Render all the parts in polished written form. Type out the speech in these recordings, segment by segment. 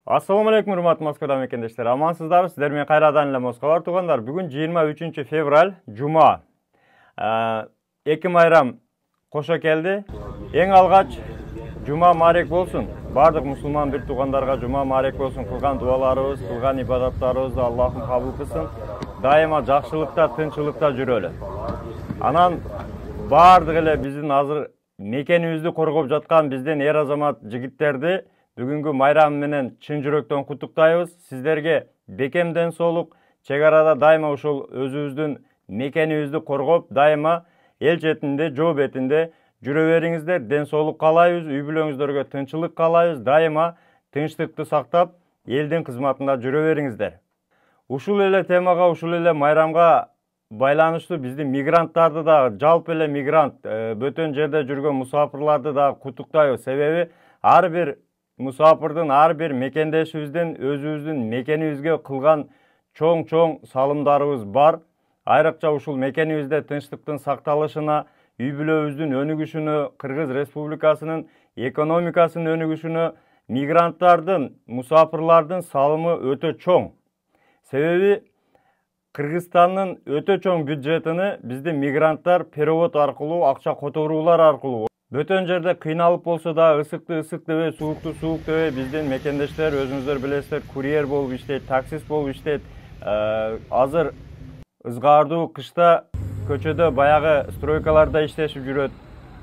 Assalamu alaikum урматтуу Москвадан мекендештер. Амансыздарбы? Сиздер менен кайрадан эле Москва бар туугандар. Бүгүн 23 февраль, жума. Эки майрам кошо келди. Эң алгач жума маарек болсун. Бардык мусулман бир туугандарга жума маарек болсун. Кылган дуаларыбыз, кылган ибадаттарыбызды Аллахым кабыл кылсын. Дайыма жакшылыкта, тынччылыкта жүрөлү. Анан бардык эле биздин азыр мекенибизди коргоп жаткан биздин эр азамат жигиттерди бүгүнкү майрам менен чын жүрөктөн куттуктайбыз. Сиздерге бекемден соолук, чек арада дайыма ушул өзүбүздүн мекенибизди коргоп, дайыма эл четинде, жол бетинде жүрө бериңиздер. Ден соолук каалайбыз, үй бүлөңүздөргө тынччылык каалайбыз. Дайыма тынчтыкты сактап, элдин кызматында жүрө бериңиздер. Ушул эле темага, ушул эле майрамга байланыштуу биздин мигранттарды да, жалпы эле мигрант, бөтөн жерде жүргөн мусафирларды да куттуктайбыз. Себеби ар бир мусафирдин, ар бир мекендешибиздин өзүбүздүн мекенибизге кылган чоң салымдарыбыз бар. Айрыкча ушул мекенибизде тынчтыктын сакталышына, үй бүлөбүздүн өнүгүшүнө, Кыргыз Республикасынын экономикасынын өнүгүшүнө мигранттардын, мусафирлардын салымы өтө чоң. Себеби Кыргызстандын өтө чоң бюджетini биздин мигранттар перевод аркылуу, акча которуулар аркылуу, бөтөн жерде кыйналып болсо да ысыкты ысык дебей, суукту суук дебей биздин мекендештер өзүңүздөр билесиздер, курьер болуп иштейт, таксист болуп иштейт. Азыр ызгаардуу кышта көчөдө баягы стройкаларда иштешип жүрөт.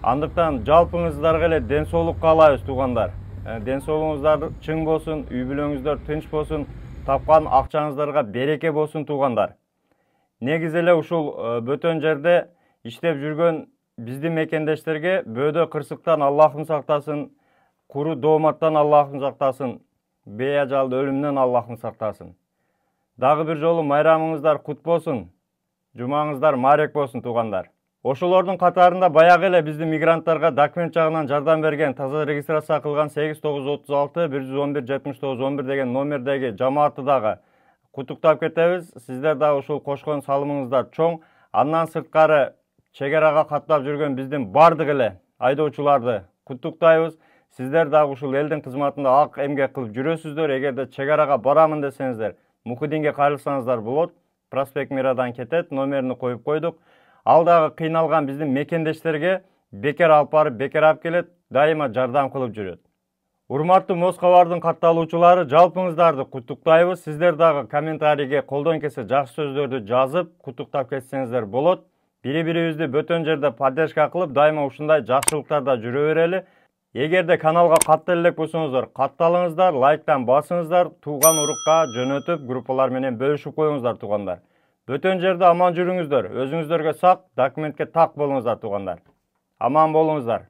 Андыктан жалпыңыздарга эле ден соолук каалайбыз туугандар. Ден соолугуңуздар чың болсун, үй бүлөңүздөр тынч болсун, тапкан акчаңыздарга береке болсун туугандар. Негизи эле ушул бөтөн жерде иштеп жүргөн биздин мекендештерге бөөдө кырсыктан Аллахым сактасын, куру дооматтан Аллахым сактасын, бейажал өлүмдөн Аллахым сактасын. Дагы бир жолу майрамыңыздар кут болсун, жумаңыздар маарек болсун туугандар. Ошолордун катарында баягы эле биздин мигранттарга документ жагынан жардам берген, таза регистрация кылган 8936 111 79 11 деген номердеги жамаатты дагы куттуктап кетебиз. Сиздер дагы ушул кошкон салымыңыздар чоң. Андан сырткары чек арага каттап жүргөн биздин бардык эле айдоочуларды куттуктайбыз. Сиздер дагы ушул элдин кызматында ак эмгек кылып жүрөсүздөр. Эгерде чек арага барамын десеңиздер, Мухиддинге кайрылсаңыздар болот. Проспект Мирадан кетет, номерини коюп койдук. Ал дагы кыйналган биздин мекендештерге бекер алып барып, бекер алып келет, дайыма жардам кылып жүрөт. Урматтуу Москвабардын катталуучулары, жалпыңыздарды куттуктайбыз. Сиздер дагы комментарийге колдон келсе жакшы сөздөрдү жазып, куттуктап кетсеңиздер болот. Бири-бирибизди бөтөн жерде поддержка кылып, дайыма ушундай жакшылыктарда жүрө берели. Эгерде каналга каттала элек болсоңуздар, катталыңыздар, лайктан басыңыздар, тууган урукка жөнөтүп, группалар менен бөлүшүп коюңуздар туугандар. Бөтөн жерде аман жүрүңүздөр, өзүңүздөргө сак, документке так болуңуздар туугандар. Аман болуңуздар.